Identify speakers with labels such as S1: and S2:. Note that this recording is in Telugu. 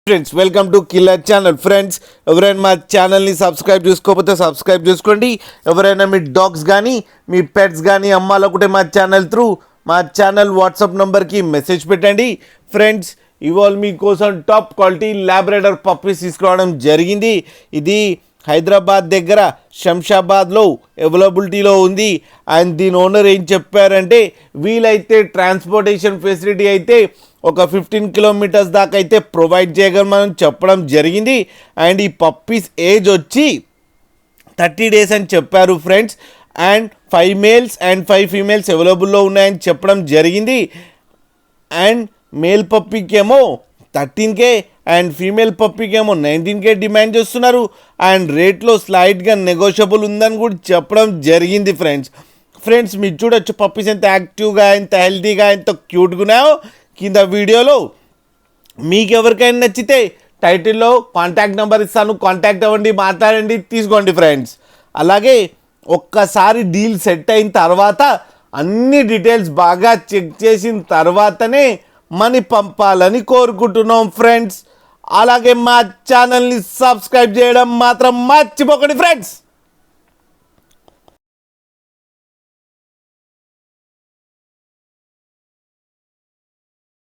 S1: Friends welcome to killer channel. Friends ఎవరైనా మా ఛానల్ని సబ్స్క్రైబ్ చేసుకోకపోతే సబ్స్క్రైబ్ చేసుకోండి. ఎవరైనా మీ డాగ్స్ కానీ మీ పెట్స్ కానీ అమ్మాలనుకుంటే మా ఛానల్ వాట్సాప్ నెంబర్కి మెసేజ్ పెట్టండి. ఫ్రెండ్స్ ఇవాళ మీకోసం టాప్ క్వాలిటీ ల్యాబ్రాడర్ పప్పీస్ తీసుకురావడం జరిగింది. ఇది హైదరాబాద్ దగ్గర శంషాబాద్లో అవైలబిలిటీలో ఉంది. అండ్ దీని ఓనర్ ఏం చెప్పారంటే వీలైతే ట్రాన్స్పోర్టేషన్ ఫెసిలిటీ అయితే ఒక 15 కిలోమీటర్స్ దాకా అయితే ప్రొవైడ్ చేయగలమని చెప్పడం జరిగింది. అండ్ ఈ పప్పీస్ ఏజ్ వచ్చి 30 days అని చెప్పారు friends. And 5 males and 5 females అవైలబుల్లో ఉన్నాయని చెప్పడం జరిగింది. అండ్ మేల్ పప్పీకి ఏమో 13K అండ్ ఫీమేల్ పప్పీకి ఏమో 19K డిమాండ్ చేస్తున్నారు. అండ్ రేట్లో స్లైడ్గా నెగోషియబుల్ ఉందని కూడా చెప్పడం జరిగింది. ఫ్రెండ్స్ మీరు చూడొచ్చు పప్పీస్ ఎంత యాక్టివ్గా, ఎంత హెల్తీగా, ఎంత క్యూట్గా ఉన్నాయో. కింద వీడియోలో మీకు ఎవరికైనా నచ్చితే టైటిల్లో కాంటాక్ట్ నెంబర్ ఇస్తాను, కాంటాక్ట్ అవ్వండి, మాట్లాడండి, తీసుకోండి ఫ్రెండ్స్. అలాగే ఒక్కసారి డీల్ సెట్ అయిన తర్వాత అన్ని డీటెయిల్స్ బాగా చెక్ చేసిన తర్వాతనే మనీ పంపాలని కోరుకుంటున్నాం ఫ్రెండ్స్. అలాగే మా ఛానల్ని సబ్స్క్రైబ్ చేయడం మాత్రం మర్చిపోకండి ఫ్రెండ్స్.